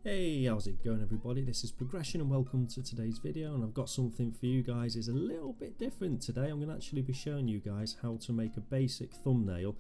Hey, how's it going everybody? This is Pro-Gression and welcome to today's video, and I've got something for you guys. It's a little bit different today. I'm going to actually be showing you guys how to make a basic thumbnail,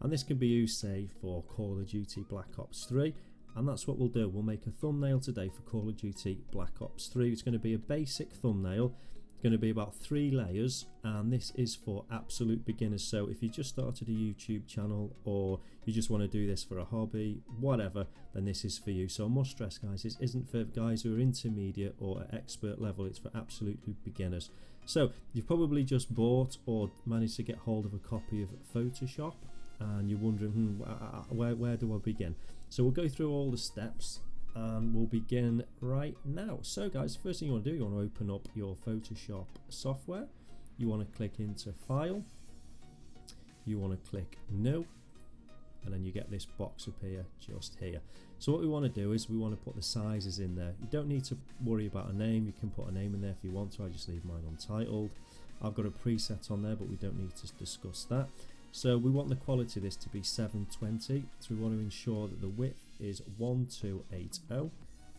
and this can be used, say, for Call of Duty Black Ops 3, and that's what we'll do. We'll make a thumbnail today for Call of Duty Black Ops 3. It's going to be a basic thumbnail. It's going to be about 3 layers, and this is for absolute beginners. So if you just started a YouTube channel or you just want to do this for a hobby, whatever, then this is for you. So I must stress, guys, this isn't for guys who are intermediate or at expert level. It's for absolutely beginners. So you've probably just bought or managed to get hold of a copy of Photoshop, and you're wondering, where do I begin? So we'll go through all the steps and we'll begin right now. So guys, first thing you want to do, you want to open up your Photoshop software. You want to click into File, you want to click New, and then you get this box appear just here. So what we want to do is we want to put the sizes in there. You don't need to worry about a name. You can put a name in there if you want to. I just leave mine untitled. I've got a preset on there, but we don't need to discuss that. So we want the quality of this to be 720, so we want to ensure that the width is 1280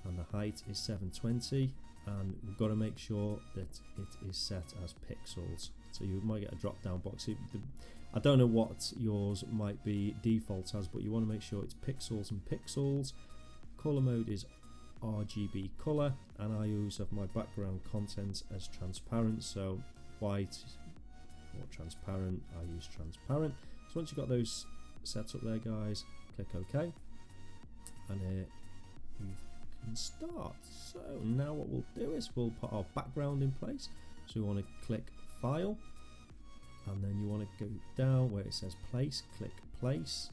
and the height is 720, and we've got to make sure that it is set as pixels. So you might get a drop down box. I don't know what yours might be default as, but you want to make sure it's pixels and pixels. Color mode is RGB color, and I use my background content as transparent, so white or transparent, I use transparent. So once you've got those set up there, guys, click OK, and here you can start. So now what we'll do is we'll put our background in place. So we want to click File, and then you want to go down where it says Place, click Place,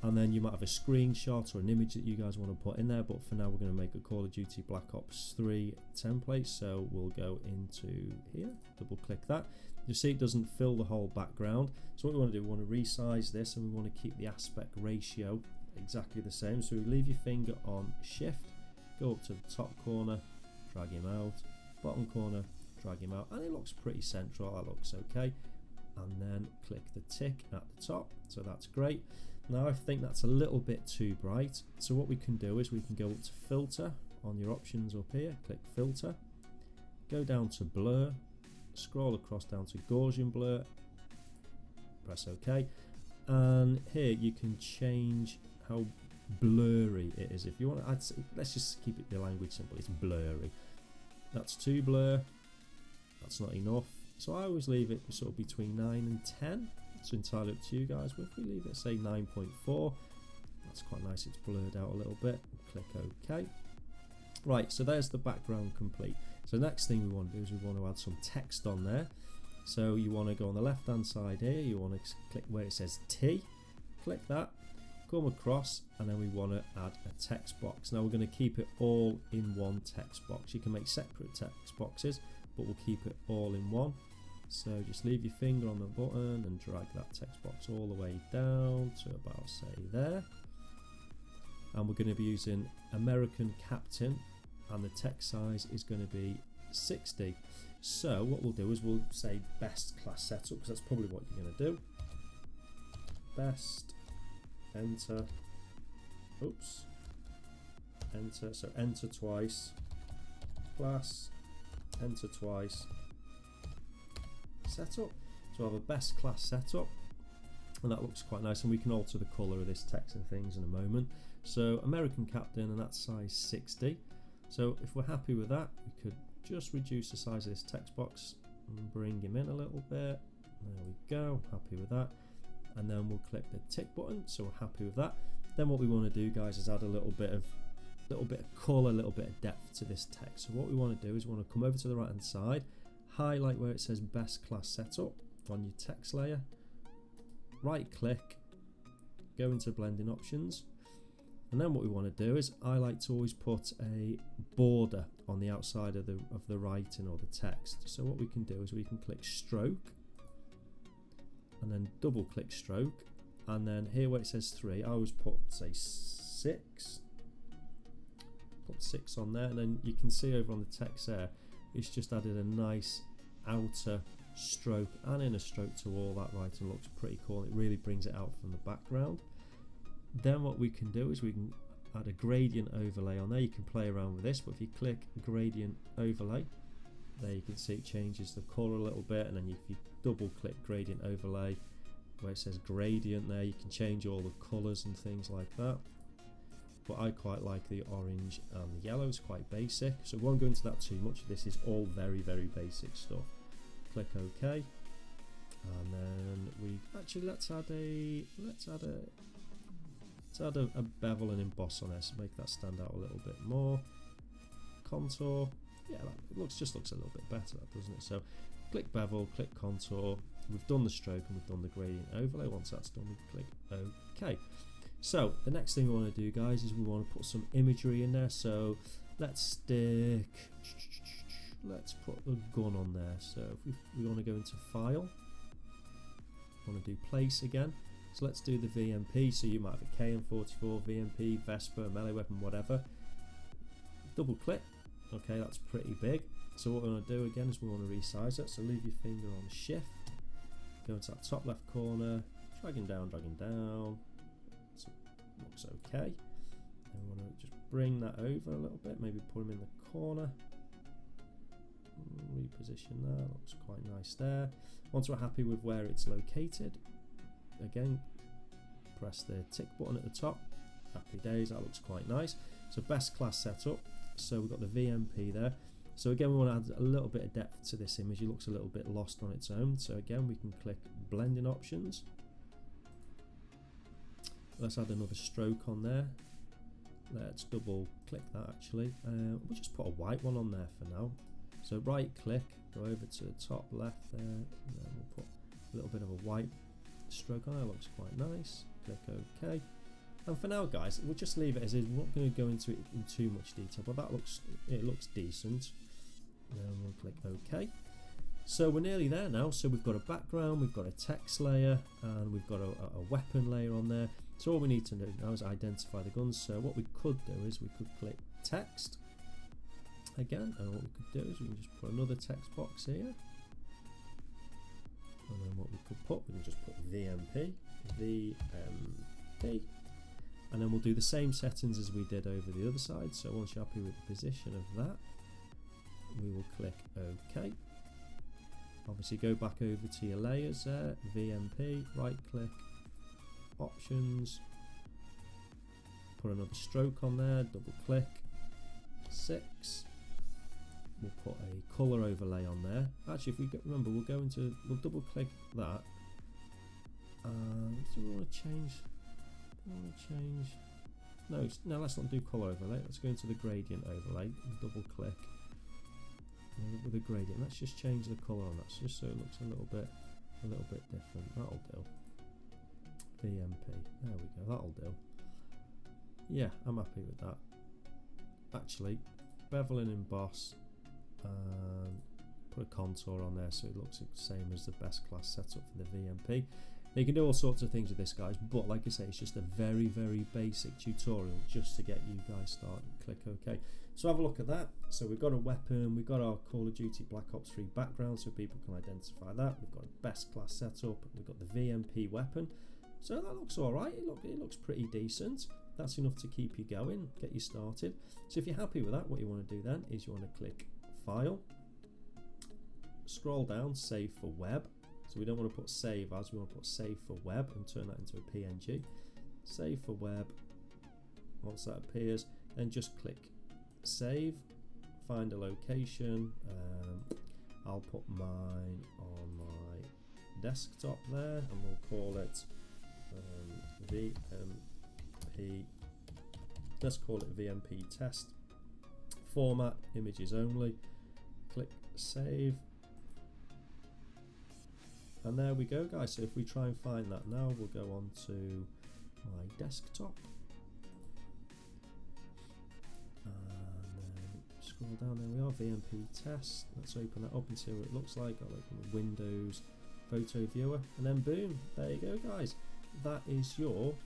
and then you might have a screenshot or an image that you guys want to put in there, but for now we're going to make a Call of Duty Black Ops 3 template. So we'll go into here, double click that. You see it doesn't fill the whole background, so what we want to do, we want to resize this, and we want to keep the aspect ratio exactly the same. So we leave your finger on Shift, go up to the top corner, drag him out, bottom corner, drag him out, and it looks pretty central. That looks okay, and then click the tick at the top. So that's great. Now I think that's a little bit too bright, so what we can do is we can go up to Filter on your options up here, click Filter, go down to Blur, scroll across down to Gaussian blur, press OK, and here you can change how blurry it is. If you want to, let's just keep it the language simple, it's blurry. That's too blur, that's not enough, so I always leave it sort of between 9 and 10. It's entirely up to you guys, but if we leave it say 9.4, that's quite nice, it's blurred out a little bit. Click OK. Right, so there's the background complete. So next thing we want to do is we want to add some text on there. So you want to go on the left hand side here, you want to click where it says T, click that, come across, and then we want to add a text box. Now we're going to keep it all in one text box. You can make separate text boxes, but we'll keep it all in one. So just leave your finger on the button and drag that text box all the way down to about say there. And we're going to be using American Captain, and the text size is going to be 60. So what we'll do is we'll say best class setup, because that's probably what you're going to do. Best, enter, oops, enter, so enter twice, class, enter twice, setup. So we'll have a best class setup, and that looks quite nice, and we can alter the colour of this text and things in a moment. So American Captain, and that's size 60. So if we're happy with that, we could just reduce the size of this text box and bring him in a little bit. There we go, happy with that. And then we'll click the tick button, so we're happy with that. Then what we want to do, guys, is add a little bit of colour, a little bit of depth to this text. So what we want to do is we want to come over to the right hand side, highlight where it says best class setup on your text layer, right click, go into blending options, and then what we want to do is I like to always put a border on the outside of the writing or the text. So what we can do is we can click stroke and then double click stroke, and then here where it says 3, I always put say 6, put 6 on there, and then you can see over on the text there it's just added a nice outer stroke and inner stroke to all that writing. Looks pretty cool. It really brings it out from the background. Then what we can do is we can add a gradient overlay on there. You can play around with this, but if you click gradient overlay, there you can see it changes the color a little bit, and then if you double click gradient overlay where it says gradient there, you can change all the colors and things like that. But I quite like the orange and the yellow. It's quite basic, so we won't go into that too much. This is all very basic stuff. Click OK, and then we actually let's add a bevel and emboss on this, make that stand out a little bit more. Contour, yeah, it looks a little bit better, doesn't it? So click bevel, click contour. We've done the stroke and we've done the gradient overlay. Once that's done, we click OK. So the next thing we want to do, guys, is we want to put some imagery in there. So let's put a gun on there. So if we want to go into file, want to do place again. So let's do the VMP. So you might have a KM44, VMP, Vespa, melee weapon, whatever. Double click. Okay, that's pretty big. So what we want to do again is we want to resize it. So leave your finger on shift, go into that top left corner, dragging down. So looks okay. And we want to just bring that over a little bit, maybe put him in the corner. Reposition that, looks quite nice there. Once we're happy with where it's located, again, press the tick button at the top. Happy days, that looks quite nice. So best class setup. So we've got the VMP there. So again, we want to add a little bit of depth to this image. It looks a little bit lost on its own. So again, we can click blending options. Let's add another stroke on there. Let's double click that actually. We'll just put a white one on there for now. So right click, go over to the top left there, and then we'll put a little bit of a white stroke on there. Looks quite nice. Click OK. And for now, guys, we'll just leave it as is. We're not going to go into it in too much detail, but it looks decent. Then we'll click OK. So we're nearly there now. So we've got a background, we've got a text layer, and we've got a weapon layer on there. So all we need to do now is identify the guns. So what we could do is we could click text again, and what we could do is we can just put another text box here. And then what we can just put VMP, and then we'll do the same settings as we did over the other side. So once you're happy with the position of that, we will click OK. Obviously go back over to your layers there, VMP, right click, options, put another stroke on there, double click, 6. We'll put a colour overlay on there. Actually, if we remember, we'll double click that. Do we want to change? No, let's not do colour overlay. Let's go into the gradient overlay and double click with a gradient. Let's just change the colour on that, just so it looks a little bit different. That'll do. VMP. There we go. That'll do. Yeah, I'm happy with that. Actually, bevel and emboss, and put a contour on there so it looks the same as the best class setup for the VMP. Now you can do all sorts of things with this, guys, but like I say, it's just a very basic tutorial just to get you guys started. Click OK. So have a look at that. So we've got a weapon, we've got our Call of Duty Black Ops 3 background so people can identify that. We've got a best class setup, we've got the VMP weapon. So that looks alright, it looks pretty decent. That's enough to keep you going, get you started. So if you're happy with that, what you want to do then is you want to click File, scroll down, Save for Web. So we don't want to put Save As, we want to put Save for Web and turn that into a PNG. Save for Web. Once that appears, then just click Save, find a location. I'll put mine on my desktop there, and we'll call it VMP. Let's call it VMP test. Format images only. Click Save. And there we go, guys. So if we try and find that now, we'll go on to my desktop. And then scroll down, there we are, VMP test. Let's open that up and see what it looks like. I'll open the Windows photo viewer, and then boom, there you go, guys. That is your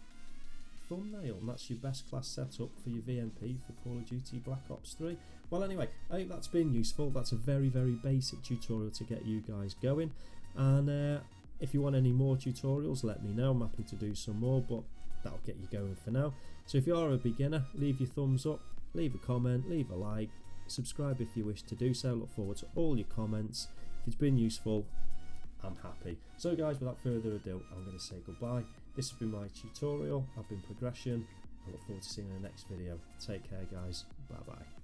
thumbnail, and that's your best class setup for your VMP for Call of Duty Black Ops 3. Well, anyway, I hope that's been useful. That's a very basic tutorial to get you guys going. And if you want any more tutorials, let me know. I'm happy to do some more, but that'll get you going for now. So if you are a beginner, leave your thumbs up, leave a comment, leave a like, subscribe if you wish to do so. Look forward to all your comments. If it's been useful, I'm happy. So guys, without further ado, I'm going to say goodbye. This has been my tutorial. I've been Pro-Gression. I look forward to seeing you in the next video. Take care guys. Bye bye.